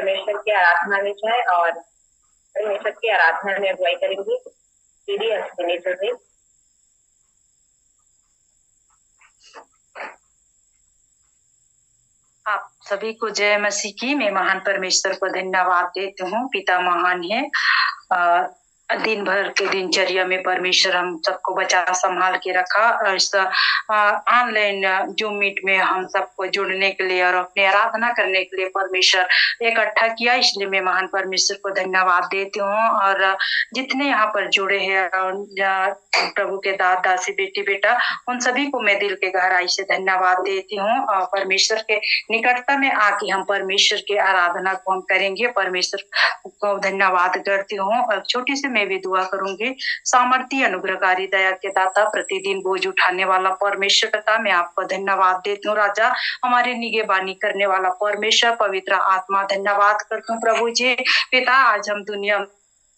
परमेश्वर की आराधना में जाए और परमेश्वर की आराधना में अगुवाई करेंगे दीदी अश्विनी चौधरी। आप सभी को जय मसीह की। मैं महान परमेश्वर को धन्यवाद देती हूँ। पिता महान है। दिन भर के दिनचर्या में परमेश्वर हम सबको बचा संभाल के रखा। इस ऑनलाइन जूम मीट में हम सबको जुड़ने के लिए और अपनी आराधना करने के लिए परमेश्वर इकट्ठा किया, इसलिए मैं महान परमेश्वर को धन्यवाद देती हूँ। और जितने यहाँ पर जुड़े हैं प्रभु के दास दासी बेटी बेटा, उन सभी को मैं दिल के गहराई से धन्यवाद देती हूँ। परमेश्वर के निकटता में आके हम परमेश्वर की आराधना को हम करेंगे। परमेश्वर को धन्यवाद करती हूँ और छोटी सी मैं भी दुआ करूंगी। सामर्थ्य अनुग्रहकारी दया के दाता, प्रतिदिन बोझ उठाने वाला परमेश्वर पिता, मैं आपको धन्यवाद देती हूँ। राजा, हमारी निगहबानी करने वाला परमेश्वर पवित्र आत्मा, धन्यवाद करती हूँ प्रभु जी। पिता, आज हम दुनिया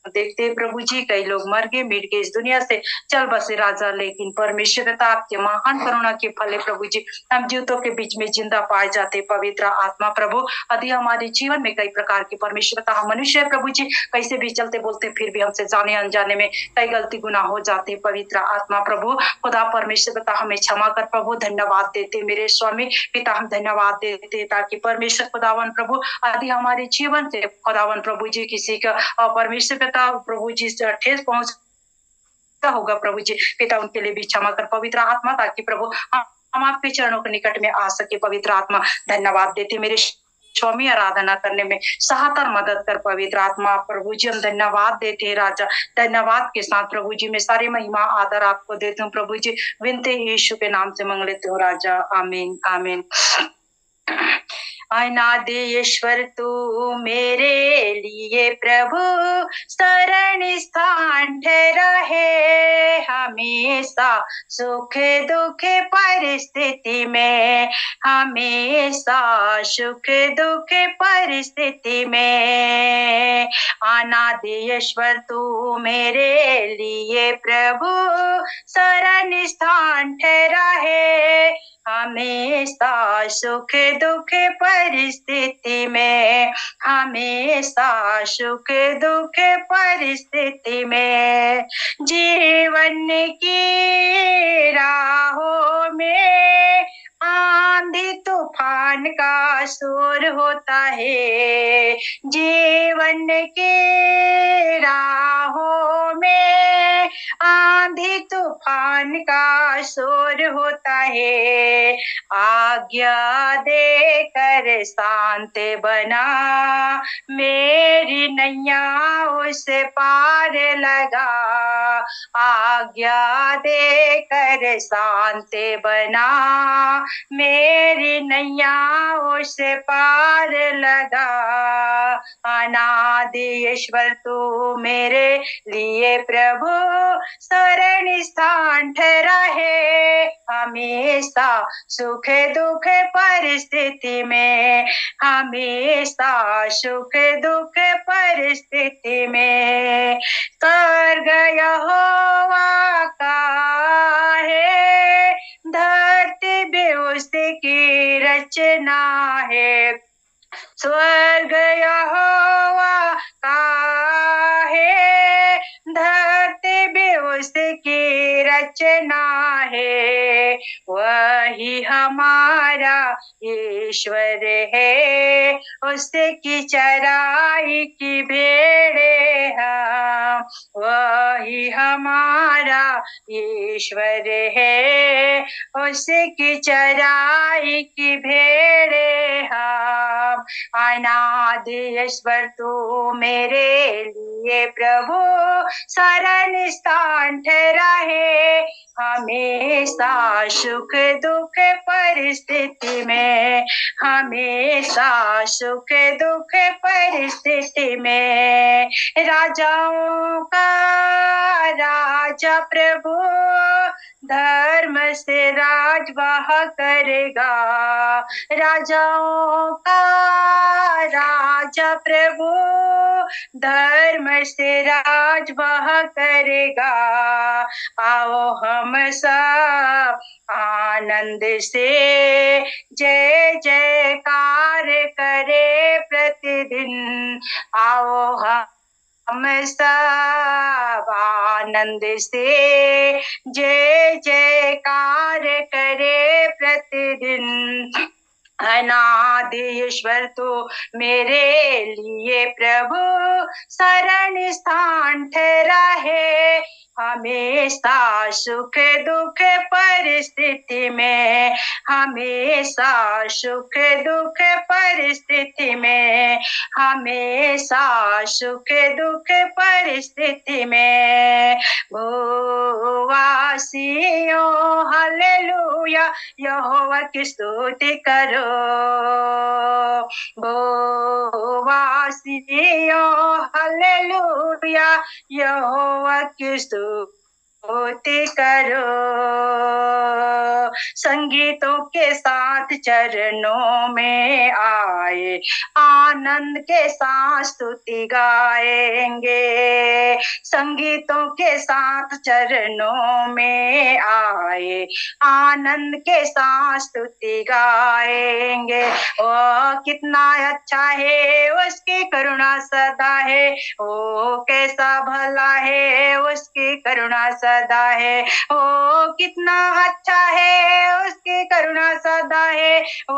देखते प्रभु जी, कई लोग मर गए मिट गए इस दुनिया से चल बसे राजा, लेकिन परमेश्वर पिता आपके महान करुणा के फल प्रभु जी हम जीवतों के बीच में जिंदा पाए जाते। पवित्र आत्मा प्रभु, यदि हमारे जीवन में कई प्रकार के परमेश्वर पिता हम मनुष्य प्रभु जी कैसे भी चलते बोलते फिर भी हमसे जाने अनजाने में कई गलती गुनाह हो जाते। पवित्र आत्मा प्रभु खुदा परमेश्वर पिता हमें क्षमा कर प्रभु। धन्यवाद देते मेरे स्वामी पिता, हम धन्यवाद देते ताकि परमेश्वर खुदावन प्रभु यदि हमारे जीवन से खुदावन प्रभु जी किसी का परमेश्वर पिता प्रभु जी से ठेस पहुंचता होगा प्रभु जी पिता, उनके लिए भी क्षमा कर पवित्र आत्मा, ताकि प्रभु हम आपके चरणों के निकट में आ सके। पवित्र आत्मा धन्यवाद देते मेरे स्वामी, आराधना करने में सहायता और मदद कर पवित्र आत्मा प्रभु जी। हम धन्यवाद देते हैं राजा, धन्यवाद के साथ प्रभु जी मैं सारी महिमा आदर आपको देती हूँ प्रभु जी। विनती यीशु के नाम से मांग लेते हो राजा, आमीन आमीन। अनादि ईश्वर तू मेरे लिए प्रभु शरण स्थान ठहरा है। हमेशा सुख दुख परिस्थिति में, हमेशा सुख दुख परिस्थिति में, अनादि ईश्वर तू मेरे लिए प्रभु शरण स्थान ठहरा है। हमेशा सुख दुख परिस्थिति में, हमेशा सुख दुख परिस्थिति में, जीवन की राहों में आंधी तूफान का शोर होता है। जीवन के राहों में आंधी तूफान का शोर होता है। आज्ञा देकर शांत बना मेरी नैया उस पार लगा। आज्ञा देकर शांत बना मेरी नैया उस पार लगा। अनादि ईश्वर तू मेरे लिए प्रभु शरण स्थान ठहरा है। हमेशा सुख दुख परिस्थिति में, हमेशा सुख दुख परिस्थिति में, स्वर्ग यहोवा का है, धरती भी उसकी रचना है। स्वर्ग यहोवा का है, धरती भी उसकी रचना है। वही हमारा ईश्वर है, उसकी चराई की भेड़े हम। वही हमारा ईश्वर है, उसकी चराई की भेड़े हम। अनादि ईश्वर तू मेरे लिए प्रभु शरण स्थान ठहरा है। हमेशा सुख दुख परिस्थिति में, हमेशा सुख दुख परिस्थिति में, राजाओं का राजा प्रभु, धर्म से राज वह करेगा, राजाओं का राजा प्रभु, धर्म से राज वह करेगा। आओ हम सब आनंद से जय जयकार करे प्रतिदिन। आओ हम सब आनंद से जय जयकार करे प्रतिदिन। अनादि ईश्वर तो मेरे लिए प्रभु शरण स्थान ठहरा है। हमेशा सुख दुख परिस्थिति में, हमेशा सुख दुख परिस्थिति में, हमेशा सुख दुख परिस्थिति में। भूवासियों हालेलुया यहोवा की स्तुति करो। भूवासियों हालेलुया यहोवा की स्तुति करो। संगीतों के साथ चरणों में आए, आनंद के साथ स्तुति गाएंगे। संगीतों के साथ चरणों में आए, आनंद के साथ स्तुति गाएंगे। ओ कितना अच्छा है उसकी करुणा सदा है, ओ कैसा भला है उसकी करुणा सदा है। ओ कितना अच्छा है उसकी करुणा सदा है, ओ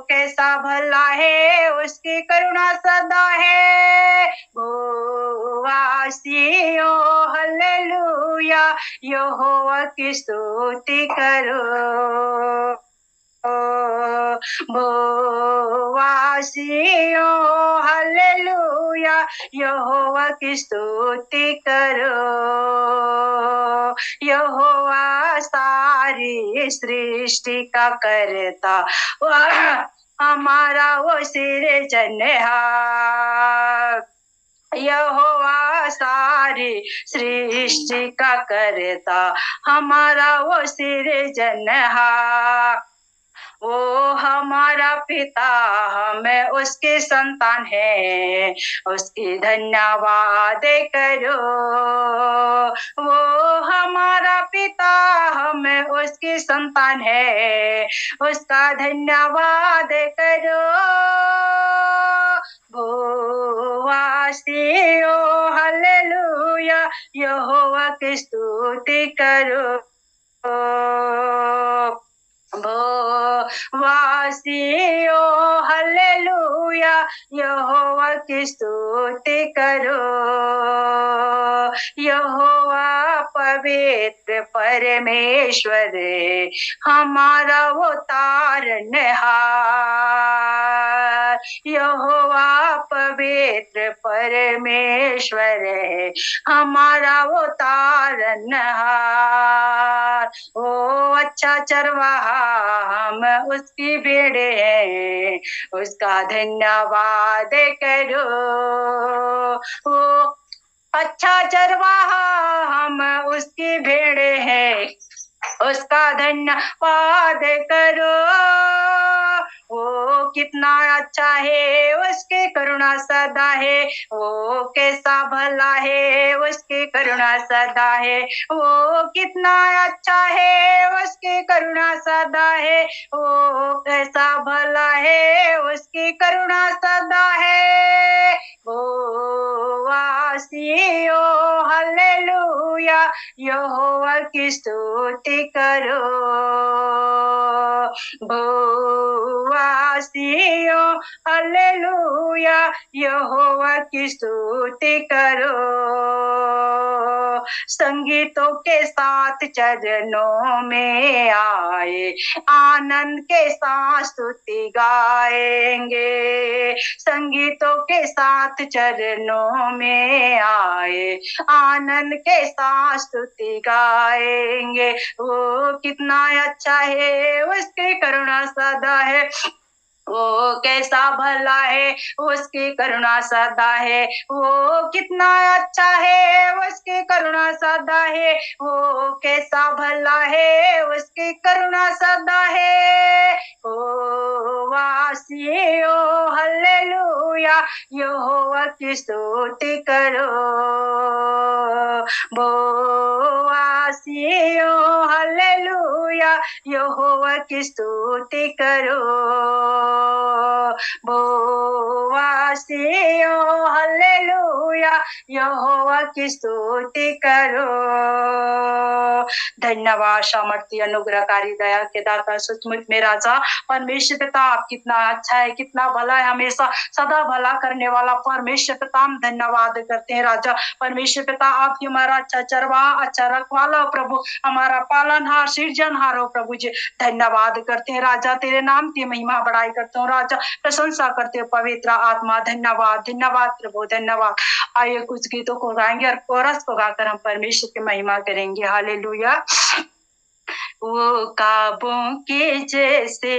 कैसा भला है उसकी करुणा सदा है। भूवासियों हालेलुया यहोवा की स्तुति करो। भूवासियों हालेलुया यहोवा की स्तुति करो। यहोवा सारी सृष्टि का करता, वह हमारा वो सृजनहार। यहोवा सारी सृष्टि का करता, हमारा वो सृजनहार। वो हमारा पिता, हमें उसकी संतान है, उसकी धन्यवाद करो। वो हमारा पिता, हमें उसकी संतान है, उसका धन्यवाद करो। भूवासियों हालेलुया यहोवा की स्तुति करो। भूवासियों हालेलुया यहोवा की स्तुति करो। यहोवा पवित्र परमेश्वर हमारा वो तारनहार। यहोवा पवित्र परमेश्वर हमारा वो तारनहार। वो अच्छा चरवाहा, हम उसकी भेड़े हैं, उसका धन्यवाद करो। वो अच्छा चरवाहा, हम उसकी भेड़े हैं, उसका धन्यवाद करो। वो कितना अच्छा है उसकी करुणा सदा है, वो कैसा भला है उसकी करुणा सदा है। वो कितना अच्छा है उसकी करुणा सदा है, वो कैसा भला है उसकी करुणा सदा है। वो वासियों हालेलुया यहोवा की स्तुति करो। भूवासियों हालेलुया यहोवा की स्तुति करो। संगीतों के साथ चरणों में आए, आनंद के साथ स्तुति गाएंगे। संगीतों के साथ चरणों में आए, आनंद के साथ स्तुति गाएंगे। वो कितना अच्छा है उसकी करुणा सदा है, वो कैसा भला है, उसकी करुणा सदा है। वो कितना अच्छा है, उसकी करुणा सदा है। वो कैसा भला है, उसकी करुणा सदा है। ओ वासियो हल्लेलुया, यहोवा की स्तुति करो। वो वासियो हल्लेलुया, यहोवा की स्तुति करो। वासियो हल्लेलुया, यहोवा की स्तुति करो। धन्यवाद सामर्थ्य अनुग्रहकारी दया के दाता सचमुच में राजा परमेश्वर पिता, आप कितना अच्छा है, कितना भला है, हमेशा सदा भला करने वाला परमेश्वर पिता, हम धन्यवाद करते हैं राजा परमेश्वर पिता। आप ही हमारा अच्छा चरवाहा, अच्छा रखवाला हो प्रभु, हमारा पालनहार सृजनहार हो प्रभु जी। धन्यवाद करते हैं राजा, तेरे नाम की महिमा बढ़ाई करते हो राजा, प्रशंसा करते हो पवित्र आत्मा। धन्यवाद धन्यवाद प्रभु, धन्यवाद। आइए कुछ गीतों को गाएंगे और कोरस को गाकर हम परमेश्वर की महिमा करेंगे। हालेलुया। वो काबों के जैसे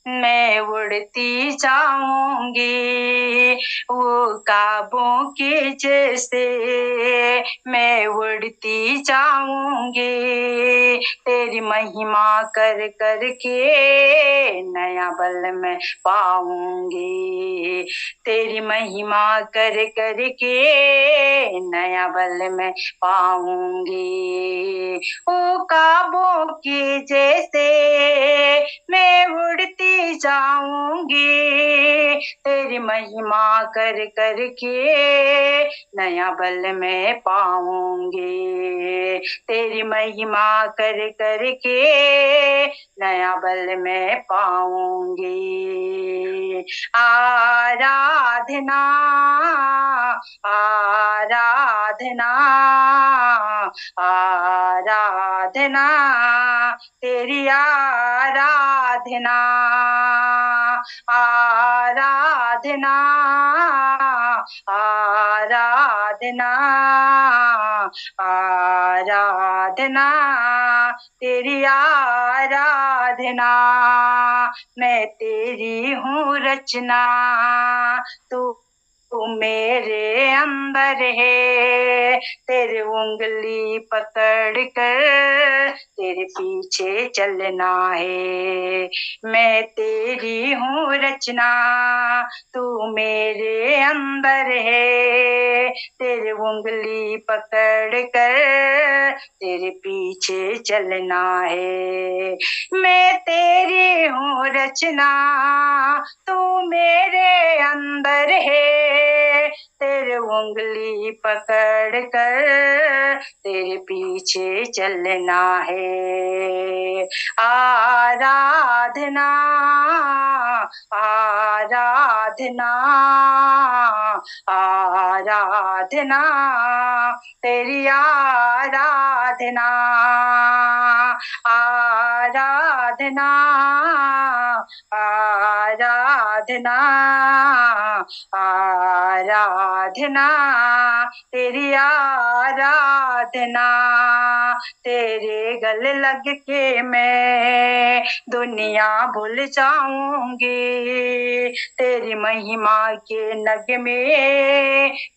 मैं उड़ती जाऊंगी, वो काबों के जैसे मैं उड़ती जाऊंगी। तेरी महिमा कर कर के नया बल मैं पाऊंगी। तेरी महिमा कर कर के नया बल मैं पाऊंगी। ओ काबों की जैसे मैं उड़ती जाऊंगी। तेरी महिमा कर कर के नया बल मैं पाऊंगी। तेरी महिमा कर कर के नया बल मैं पाऊंगी। आराधना आराधना आराधना, तेरी आराधना आराधना आराधना आराधना, तेरी आराधना। मैं तेरी हूँ रचना, तू मेरे अंदर है। तेरे उंगली पकड़ कर तेरे पीछे चलना है। मैं तेरी हूँ रचना, तू मेरे अंदर है। तेरे उंगली पकड़ कर तेरे पीछे चलना है। मैं तेरी हूँ रचना, तू मेरे अंदर है। तेरे उंगली पकड़ कर तेरे पीछे चलना है। आराधना आराधना आराधना, तेरी आराधना आराधना आराधना आराधना, तेरी आराधना। तेरे गले लग के मैं दुनिया भूल जाऊंगी। तेरी महिमा के नगमे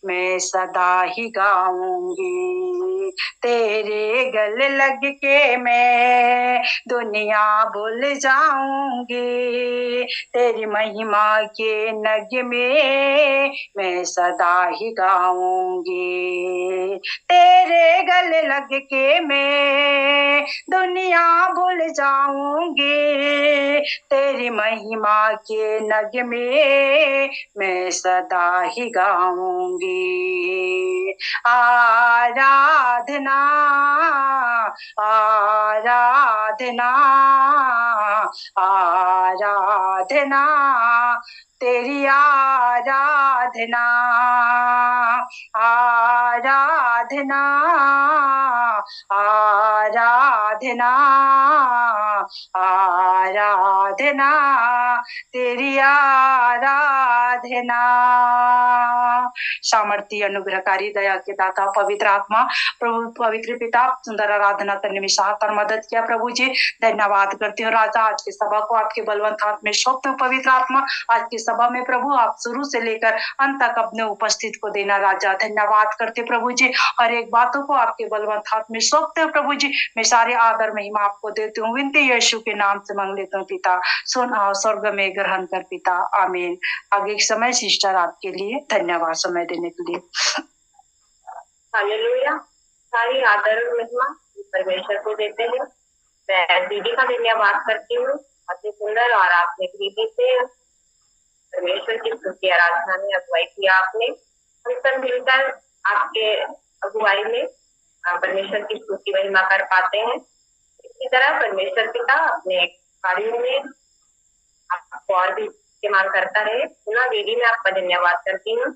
मैं सदा ही गाऊंगी। तेरे गले लग के मैं दुनिया भूल जाऊंगी। तेरी महिमा के नगमे मैं सदा ही गाऊंगी। तेरे गले लग के मैं दुनिया भूल जाऊंगी। तेरी महिमा के नगमे मैं सदा ही गाऊंगी। आराधना आराधना आराधना, तेरी आराधना आराधना आराधना आराधना तेरी आराधना। सामर्थ्य अनुग्रहकारी दया के दाता पवित्र आत्मा प्रभु पवित्र पिता सुंदर आराधना करने में सहायता और मदद किया प्रभु जी, धन्यवाद करती हूँ राजा। आज की सभा को आपके बलवंत हाथ में सौंपते हूँ पवित्र आत्मा। आज की सभा में प्रभु आप शुरू से लेकर अंत तक अपने उपस्थित को देना राजा। धन्यवाद करते प्रभु जी, हर एक बातों को आपके बलवंत हाथ में सौंपते हो प्रभु जी। मैं सारे आदर महिमा आपको देती हूँ, विनती यीशु के नाम से मांग लेता हूँ पिता, सुन और स्वर्ग में ग्रहण कर पिता, आमीन। आगे समय सिस्टर आपके लिए, धन्यवाद समय देने के लिए। हालेलुया। सारी आदर और महिमा परमेश्वर को देते हैं। मैं दीदी का धन्यवाद करती हूँ, अति सुंदर और आपने दीदी से परमेश्वर की स्तुति आराधना में अगुवाई किया आपने। हम सब मिलकर आपके अगुवाई में परमेश्वर की स्तुति महिमा कर पाते हैं। इसी तरह परमेश्वर पिता अपने कार्यों में आपको और भी इस्तेमाल करता रहे। पुनः दीदी मैं आपका धन्यवाद करती हूँ।